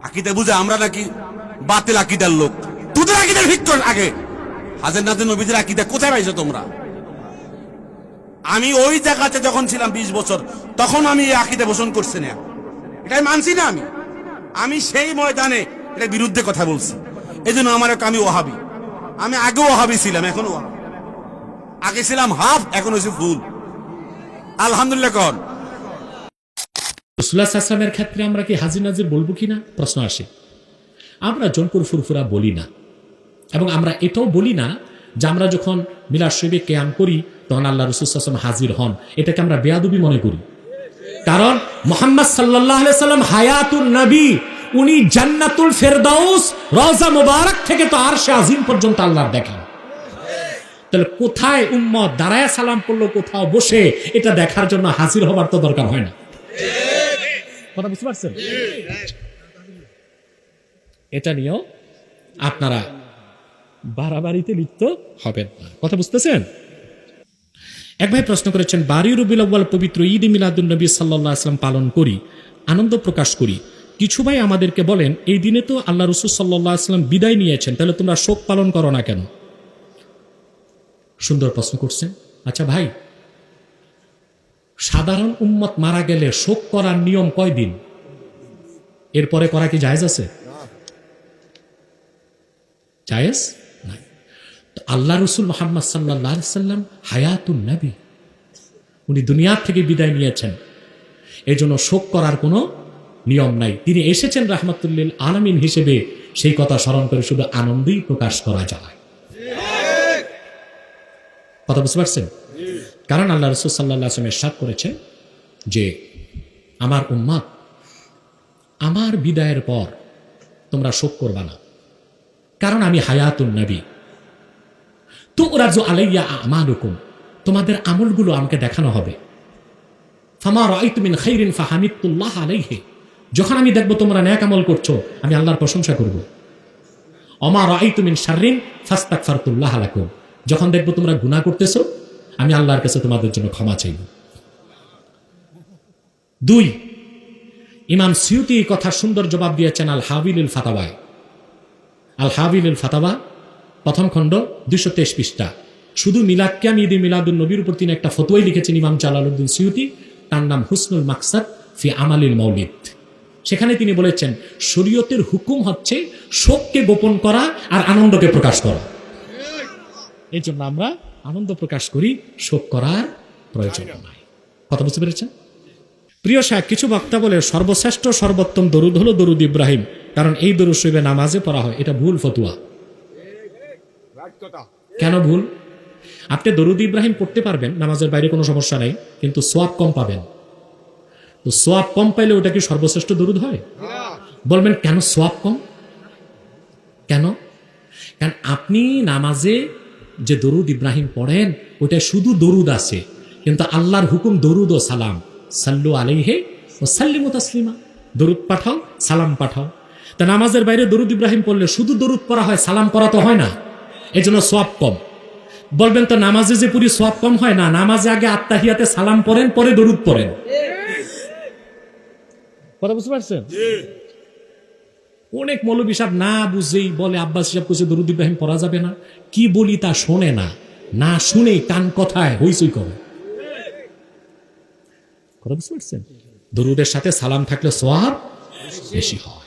আকিদা বুঝে আমরা নাকি বাতিল আকিদার লোক। তোদের আকিদা ঠিক কর আগে। হাজের নাজের নবীদের আকিদা কোথায় পাইছো তোমরা? আমি ওই জায়গাতে যখন ছিলাম 20 বছর, তখন আমি এই আকিদা পোষণ করছি না, এটাই মানছি না। আমি সেই ময়দানে এটা বিরুদ্ধে কথা বলছি। এই জন্য আমার আমি ওহাবি। আমি আগেও ওহাবি ছিলাম, এখনো ওহাবি। আগে ছিলাম হাফ, এখন হয়েছে ফুল। আলহামদুলিল্লাহ। কর রাসূলুল্লাহ সাল্লাল্লাহু আলাইহি ওয়াসাল্লামের ক্ষেত্রে আমরা কি হাজির নাজির বলবো কিনা প্রশ্ন আসে। আমরা জনপুর ফুরফুরা বলি না, এবং আমরা এটাও বলি না যে আমরা যখন মিলাদ শরীফে কিয়াম করি তখন আল্লাহ রাসূল সাল্লাল্লাহু আলাইহি ওয়াসাল্লাম হাজির হন। এটাকে আমরা বেয়াদবি মনে করি। কারণ মুহাম্মদ সাল্লাল্লাহু আলাইহি ওয়াসাল্লাম হায়াতুন নবী, উনি জান্নাতুল ফেরদাউস রওজা মুবারক থেকে তো আরশে আজিম পর্যন্ত আল্লাহর দেখা। তাহলে কোথায় উম্মত দাঁড়ায় সালাম করলো, কোথাও বসে, এটা দেখার জন্য হাজির হবার তো দরকার হয় না। কথা বুঝতে পারছেন? এটা নিয়েও আপনারা বাড়াবাড়িতে লিপ্ত হবেন না। কথা বুঝতেছেন? এক ভাই প্রশ্ন করেছেন, 12 রবিউল আউয়াল পবিত্র ঈদ মিলাদুন নবী সাল্লাল্লাহু আলাইহি ওয়াসাল্লাম পালন করি, আনন্দ প্রকাশ করি। কিছু ভাই আমাদেরকে বলেন, এই দিনে তো আল্লাহ রাসূল সাল্লাল্লাহু আলাইহি ওয়াসাল্লাম বিদায় নিয়েছেন, তাহলে তোমরা শোক পালন করো না কেন? সুন্দর প্রশ্ন করছেন। আচ্ছা ভাই, সাধারণ উম্মত মারা গেলে শোক করার নিয়ম কয়দিন? এরপরে করা কি জায়েজ আছে? জায়েজ নাই। তো আল্লাহ রাসূল মুহাম্মদ সাল্লাল্লাহু আলাইহি ওয়াসাল্লাম হায়াতুন নবী, উনি দুনিয়া থেকে বিদায় নিয়েছেন, এই জন্য শোক করার কোনো নিয়ম নাই। তিনি এসেছেন রাহমাতুল লিল আলামিন হিসেবে, সেই কথা স্মরণ করে শুধু আনন্দই প্রকাশ করা যায়। কথা বুঝতে পারছেন? কারণ আল্লাহ রাসূল সাল্লাল্লাহু আলাইহি ওয়াসাল্লাম ইরশাদ করেছেন যে আমার উম্মত আমার বিদায়ের পর তোমরা শোক করবা না, কারণ আমি হায়াতুন নবী। তুরাজু আলাইয়া আমালুকুম, তোমাদের আমলগুলো আমাকে দেখানো হবে। ফামা রাআইতু মিন খাইরিন ফাহামিদতুল্লাহ আলাইহি, যখন আমি দেখব তোমরা নেক আমল করছো, আমি আল্লাহর প্রশংসা করব। ওমা রাআইতু মিন শাররিন ফাস্তাগফারতুল্লাহ লাকুম, যখন দেখব তোমরা গুনাহ করতেছো, আমি আল্লাহর কাছে তোমাদের জন্য ক্ষমা চাইব। 2, ইমাম সিউতি কথা সুন্দর জবাব দিয়েছেন আল হাবিলুল ফাতাওয়ায়। আল হাবিলুল ফাতাওয়া প্রথম খণ্ড 223 পৃষ্ঠা। শুধু মিলাদকে আমি ঈদে মিলাদুন নবীর উপর তিনি একটা ফতোয়াই লিখেছেন ইমাম জালালউদ্দিন সিউতি, তার নাম হুসনুল মাকসাদ ফি আমালিল মাউলিদ। সেখানে তিনি বলেছেন শরীয়তের হুকুম হচ্ছে শোককে গোপন করা আর আনন্দকে প্রকাশ করা। এই জন্য আমরা আনন্দ প্রকাশ করি, শোক করার প্রয়োজন নাই। কথা বুঝতে পেরেছেন? প্রিয় সাহেব, কিছু বক্তা বলে সর্বশ্রেষ্ঠ সর্বোত্তম দরুদ হলো দরুদ ইব্রাহিম, কারণ এই দরুদ শরীফে নামাজে পড়া হয়। এটা ভুল ফতুয়া। কেন ভুল? আপনি দরুদ ইব্রাহিম পড়তে পারবেন, নামাজের বাইরে কোনো সমস্যা নাই, কিন্তু সোয়াব কম পাবেন। তো সোয়াব কম পাইলে ওটা কি সর্বশ্রেষ্ঠ দরুদ হয়? বলবেন কেন সোয়াব কম? কেন? কারণ আপনি নামাজে যে দরুদ ইব্রাহিম পড়েন ওটা শুধু দরুদ আছে, কিন্তু আল্লাহর হুকুম দরুদ ও সালাম, সাল্লু আলাইহি ও সাল্লিমু তাসলিমা, দরুদ পাঠাও, সালাম পাঠাও। তা নামাজের বাইরে দরুদ ইব্রাহিম পড়লে শুধু দরুদ পড়া হয়, সালাম পড়া তো হয় না, এই জন্য সোয়াব কম। বলবেন তো নামাজে যে পুরি সোয়াব কম হয় না, নামাজে আগে আত্তাহিয়াতে সালাম পড়েন, পরে দরুদ পড়েন। কথা বুঝতে পারছেন? অনেক মৌলবী সাহেব না বুঝেই বলে আব্বাস সাহেব কইছে দরুদ ইব্রাহিম পড়া যাবে না। কি বলি তা শোনে না, না শুনে কান কথায় হইচই করে। কথা বুঝতে পারছেন? দরুদের সাথে সালাম থাকলে সওয়াব বেশি হয়।